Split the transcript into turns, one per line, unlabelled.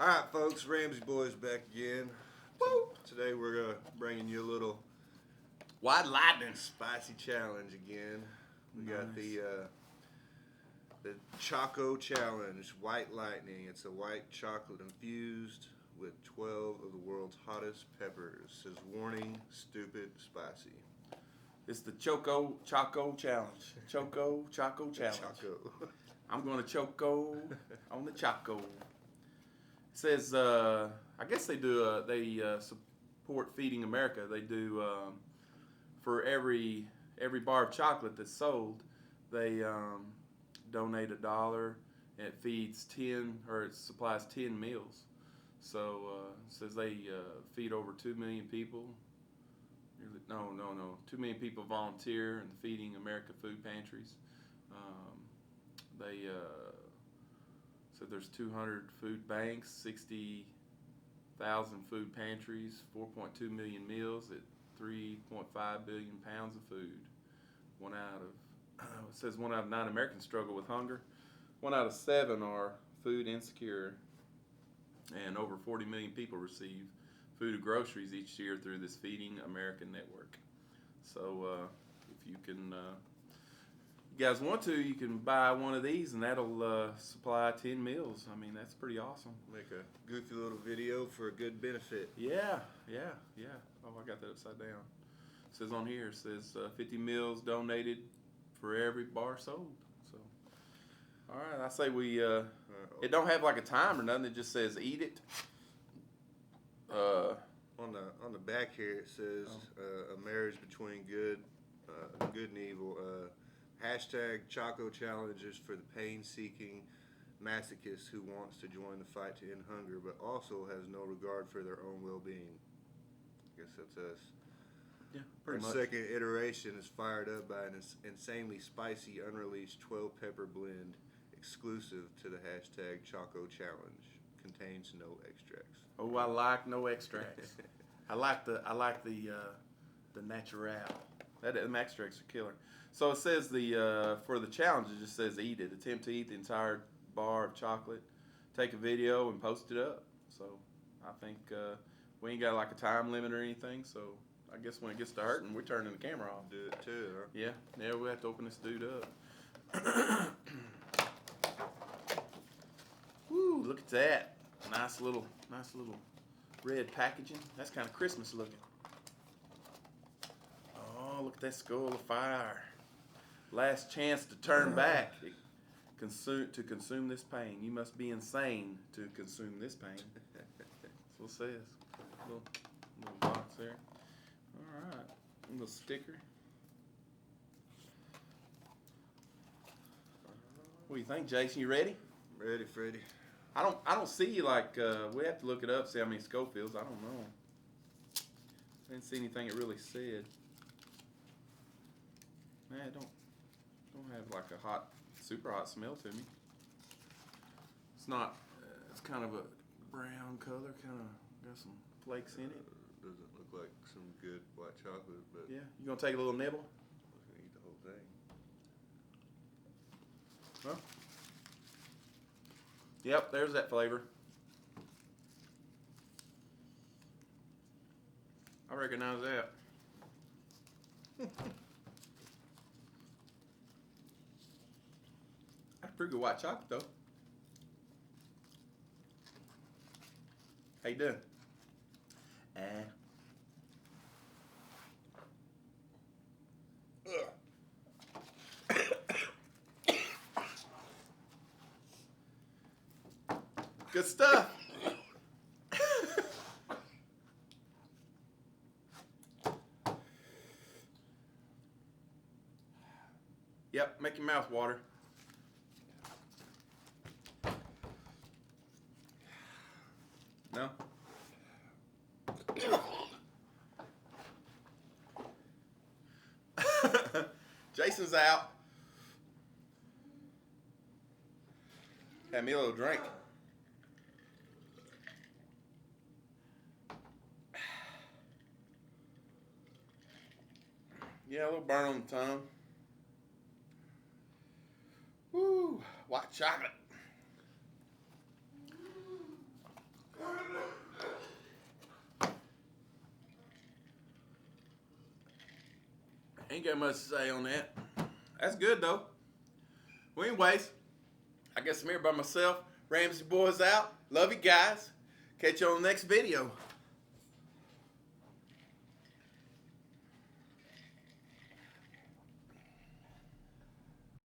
Alright, folks, Ramsey Boys back again.
Woo!
Today we're bringing you a little
White lightning.
spicy challenge again. We got
Nice.
the Choco challenge, White Lightning. It's a white chocolate infused with 12 of the world's hottest peppers. It says warning, stupid, spicy.
It's the Choco challenge. Choco challenge.
Choco.
I'm going to Choco on the Choco. It says, I guess they do. They support Feeding America. They do for every bar of chocolate that's sold, they donate $1, and it feeds 10 or it supplies 10 meals. So it says they feed over 2 million people. No. 2 million people volunteer in the Feeding America food pantries. They said there's 200 food banks, 60,000 food pantries, 4.2 million meals at 3.5 billion pounds of food. It says 1 out of 9 Americans struggle with hunger. 1 out of 7 are food insecure, and over 40 million people receive food and groceries each year through this Feeding America network. So if you can, you guys want to, you can buy one of these, and that'll supply 10 meals. I mean, that's pretty awesome.
Make a goofy little video for a good benefit.
Yeah. Oh, I got that upside down. It says on here, it says 50 meals donated for every bar sold. So, all right, I say we. It don't have like a time or nothing. It just says eat it.
On the back here it says a marriage between good and evil. Hashtag Choco challenges for the pain-seeking masochist who wants to join the fight to end hunger, but also has no regard for their own well-being. I guess that's us.
Yeah,
Our
pretty much.
second iteration is fired up by an insanely spicy, unreleased 12-pepper blend exclusive to the hashtag Choco challenge. Contains no extracts.
Oh, I like no extracts. I like the natural. Them extracts are killer. So it says for the challenge, it just says eat it. Attempt to eat the entire bar of chocolate. Take a video and post it up. So I think we ain't got like a time limit or anything. So I guess when it gets to hurting, we're turning the camera off.
Do it too, huh?
Yeah, we have to open this dude up. Woo! Look at that. Nice little red packaging. That's kind of Christmas looking. Oh, look at that skull of fire. Last chance to turn back. To consume this pain. You must be insane to consume this pain. That's what it says. Little box there. All right. A little sticker. What do you think, Jason? You ready?
Ready, Freddie.
I don't see like we have to look it up, see how many Schofields. I don't know. I didn't see anything it really said. Man, it don't have like a super hot smell to me. It's not. It's kind of a brown color, kind of got some flakes in it.
Doesn't look like some good white chocolate, but
Yeah, you gonna take a little nibble?
I was gonna eat the whole thing.
Huh? Yep, there's that flavor. I recognize that. That's pretty good white chocolate, though. How you doing? Good stuff. Yep, make your mouth water. No? Jason's out. Had me a little drink. Yeah, a little burn on the tongue. Woo, white chocolate. Ain't got much to say on that. That's good though. Well, anyways, I guess I'm here by myself. Ramsey boys out. Love you guys. Catch you on the next video.